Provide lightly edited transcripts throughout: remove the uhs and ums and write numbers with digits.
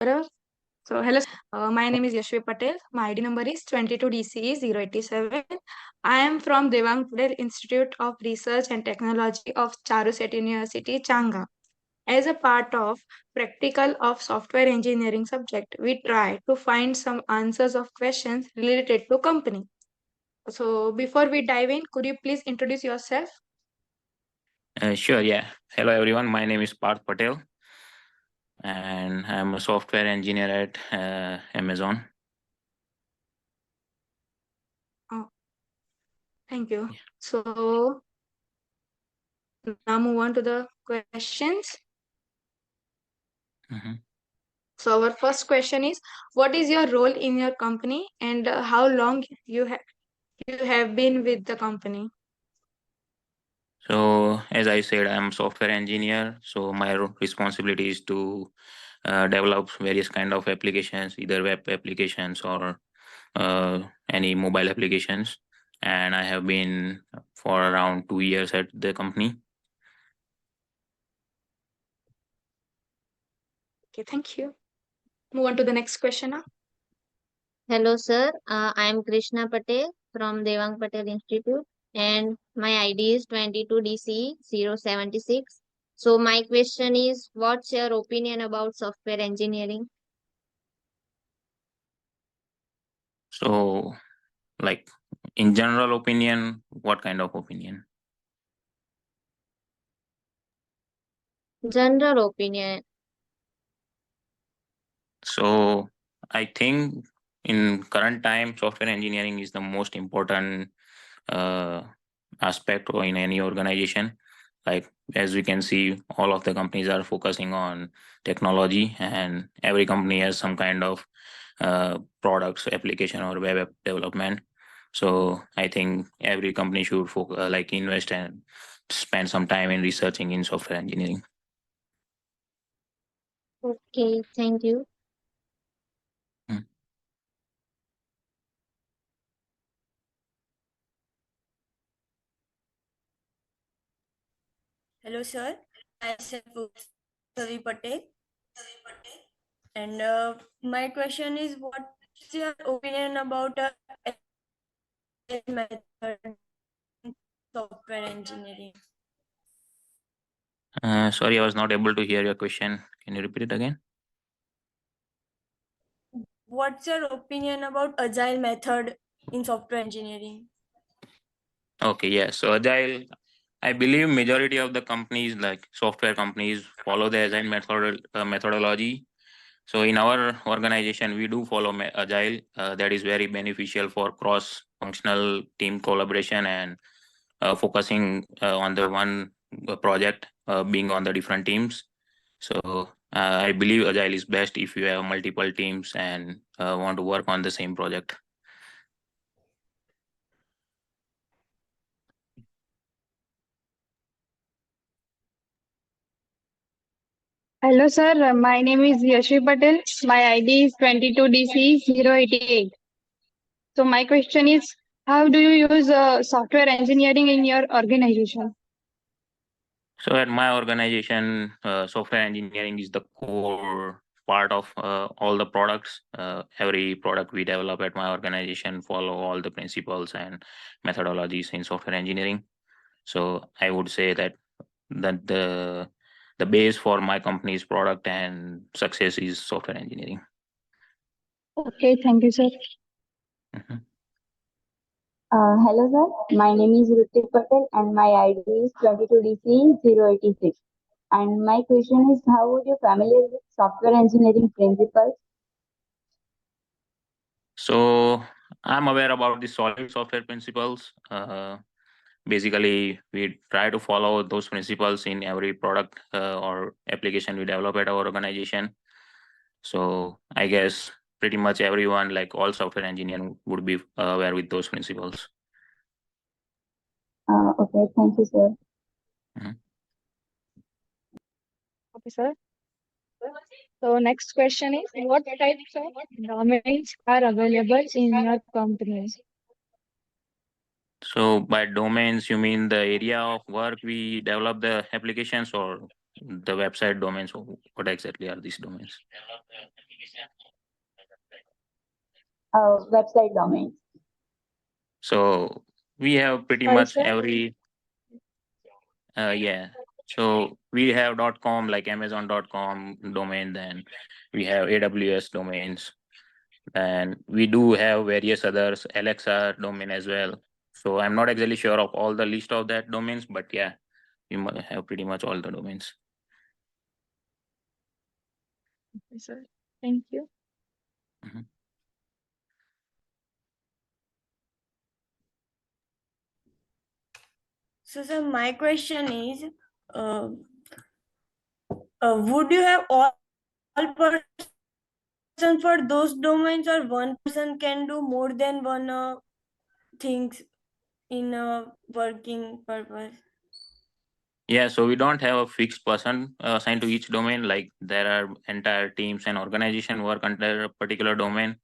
Hello, my name is Yashvi Patel. My ID number is 22dce087. I am from Devang Patel Institute of Research and Technology of Charuset University, Changa. As a part of practical of software engineering subject, we try to find some answers of questions related to company. So before we dive in, could you please introduce yourself? Sure, yeah. Hello, everyone. My name is Parth Patel, and I'm a software engineer at Amazon. Oh, thank you. Yeah. So now move on to the questions. Mhm. So our first question is, what is your role in your company and how long you have been with the company? So, as I said, I'm a software engineer. So, my responsibility is to develop various kind of applications, either web applications or any mobile applications. And I have been for around 2 years at the company. Okay, thank you. Move on to the next question now. Hello, sir. I am Krishna Patel from Devang Patel Institute, and my ID is 22dce076. So, my question is, what's your opinion about software engineering? So, like in general opinion, what kind of opinion? General opinion. So I think in current time, software engineering is the most important uh, aspect in any organization. Like as we can see, all of the companies are focusing on technology, and every company has some kind of products, application, or web app development. So I think every company should like invest and spend some time in researching in software engineering. Okay, thank you. Mm. Hello, sir. Myself Savi Patel. And my question is, what's your opinion about method in software engineering? Sorry, I was not able to hear your question. Can you repeat it again? What's your opinion about agile method in software engineering? Okay, yeah. So agile, I believe majority of the companies, like software companies, follow the agile methodology. So in our organization, we do follow agile. That is very beneficial for cross-functional team collaboration and focusing on the one project, being on the different teams. So I believe agile is best if you have multiple teams and want to work on the same project. Hello, sir. My name is Yashvi Patel. My ID is 22dce088. So, my question is, how do you use software engineering in your organization? So at my organization, software engineering is the core part of all the products. Every product we develop at my organization follow all the principles and methodologies in software engineering. So I would say that the base for my company's product and success is software engineering. Okay, thank you, sir. Mhm. Hello sir, my name is Ritik Patel and my ID is 22dce086. And my question is, how would you familiar with software engineering principles? So I'm aware about the solid software principles. Basically, we try to follow those principles in every product or application we develop at our organization. So I guess pretty much everyone, like all software engineer, would be aware with those principles. Okay, thank you sir. Mhm. Okay, sir. So, next question is, what types of domains are available in your company? So by domains, you mean the area of work we develop the applications, or the website domains, or what exactly are these domains? Website domains. So we have pretty Sorry, much sir. every yeah. So we have .com like Amazon.com domain, then we have AWS domains, and we do have various others Alexa domain as well. So I'm not exactly sure of all the list of that domains, but yeah, we might have pretty much all the domains. Okay, sir. Thank you. Mhm. So, sir, my question is, uh, would you have all person for those domains, or one person can do more than one things in a working purpose? Yeah, so we don't have a fixed person assigned to each domain. Like there are entire teams and organization work under a particular domain,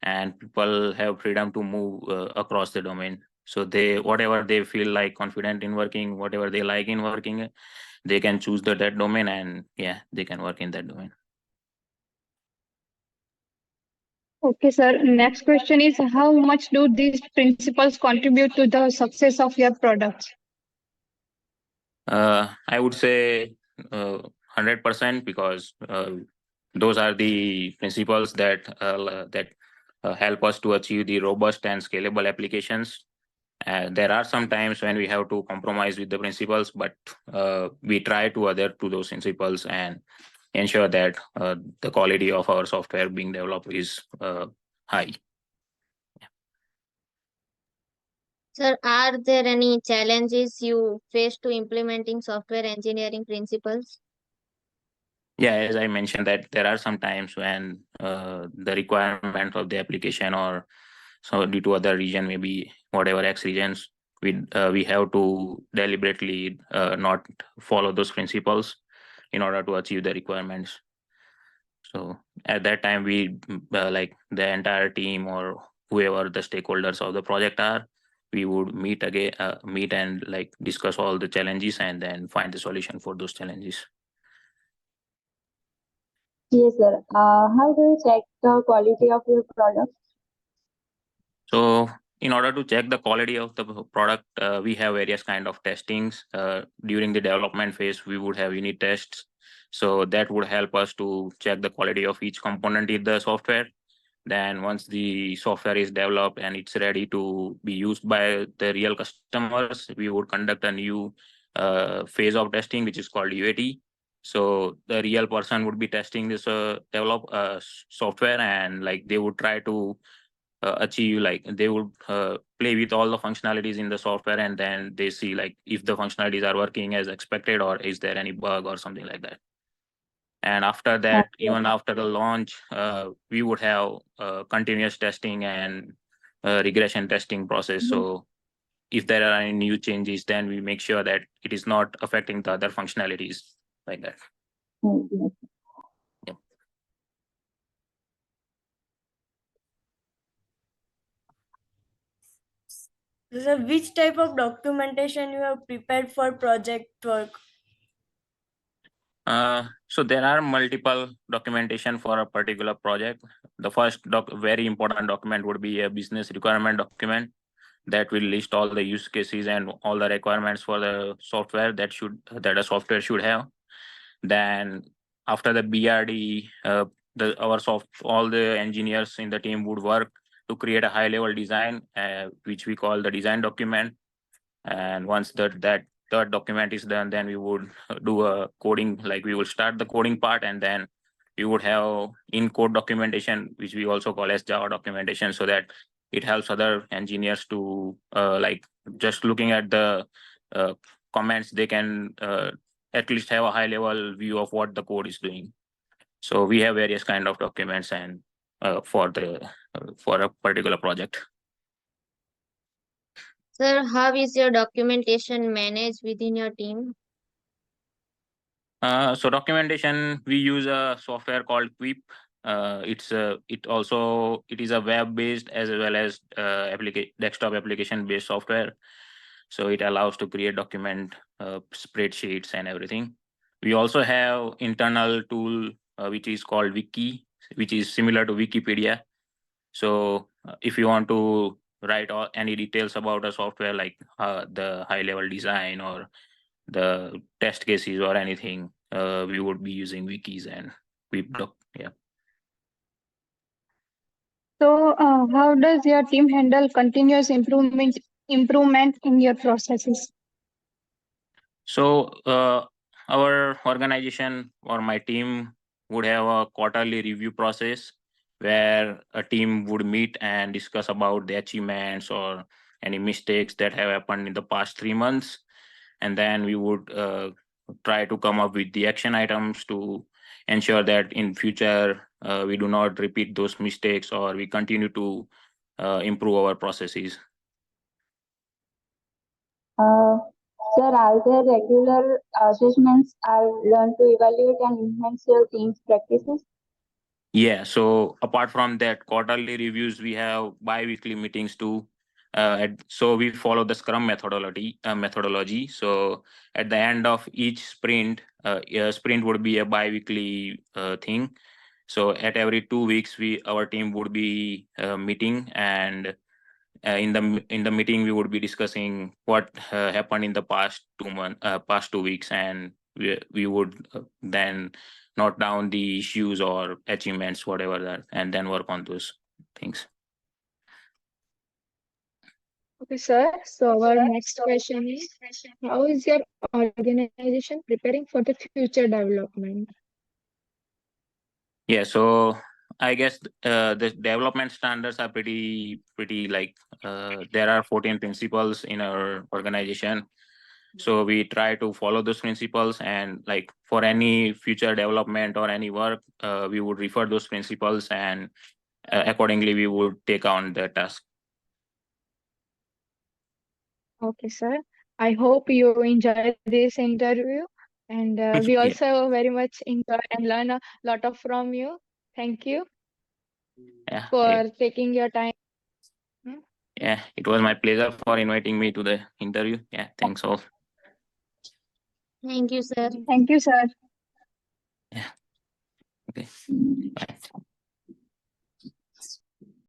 and people have freedom to move across the domain. So they whatever they feel like confident in working, whatever they like in working, they can choose that domain, and yeah, they can work in that domain. Okay, sir. Next question is how much do these principles contribute to the success of your products? I would say 100% because those are the principles that help us to achieve the robust and scalable applications. There are some times when we have to compromise with the principles, but we try to adhere to those principles and ensure that the quality of our software being developed is high. Sir, are there any challenges you face to implementing software engineering principles? Yeah, as I mentioned that there are some times when the requirement of the application or so due to other region, maybe whatever X regions, we have to deliberately not follow those principles in order to achieve the requirements. So at that time, we like the entire team or whoever the stakeholders of the project are, we would meet again, meet and like discuss all the challenges and then find the solution for those challenges. Yes, sir. How do you check the quality of your product? So in order to check the quality of the product, we have various kind of testings. During the development phase, we would have unit tests. So that would help us to check the quality of each component in the software. Then once the software is developed and it's ready to be used by the real customers, we would conduct a new phase of testing, which is called UAT. So the real person would be testing this software, and like they would try to achieve, like they would play with all the functionalities in the software, and then they see like if the functionalities are working as expected or is there any bug or something like that. And after that, Okay. even after the launch, we would have continuous testing and regression testing process. So if there are any new changes, then we make sure that it is not affecting the other functionalities like that. Yes. Yep. So, sir, which type of documentation you have prepared for project work? So there are multiple documentation for a particular project. The first very important document would be a business requirement document that will list all the use cases and all the requirements for the software that a software should have. Then after the BRD, all the engineers in the team would work to create a high level design, which we call the design document. And once that third document is done, then we would do a coding, like we will start the coding part, and then we would have in code documentation, which we also call as Java documentation, so that it helps other engineers to like just looking at the comments, they can at least have a high level view of what the code is doing. So we have various kind of documents and for a particular project. Sir, how is your documentation managed within your team? So documentation, we use a software called Quip. It is a web based as well as desktop application based software. So it allows to create document spreadsheets and everything. We also have internal tool which is called Wiki. which is similar to Wikipedia. So if you want to write any details about a software, like the high level design or the test cases or anything, we would be using wikis and webdoc. Yeah. So, how does your team handle continuous improvement in your processes? So our organization or my team would have a quarterly review process where a team would meet and discuss about the achievements or any mistakes that have happened in the past 3 months, and then we would try to come up with the action items to ensure that in future we do not repeat those mistakes or we continue to improve our processes. Sir, are there regular assessments are learned to evaluate and enhance your team's practices? Yeah, so apart from that quarterly reviews, we have bi-weekly meetings too. So we follow the Scrum methodology. So at the end of each sprint, a sprint would be a bi-weekly thing. So at every 2 weeks, our team would be meeting, and in the meeting we would be discussing what happened in the past 2 weeks, and we would then note down the issues or achievements, whatever that, and then work on those things. Okay, sir. So our next question is, how is your organization preparing for the future development? Yeah, so I guess the development standards are pretty like there are 14 principles in our organization. So we try to follow those principles, and like for any future development or any work, we would refer those principles, and accordingly we would take on the task. Okay, sir. I hope you enjoy this interview, and we Yeah. also very much enjoy and learn a lot of from you. Thank you Yeah, for taking your time. yeah, it was my pleasure for inviting me to the interview. Yeah, thanks all. Thank you, sir. Thank you, sir. Yeah. Okay. Bye.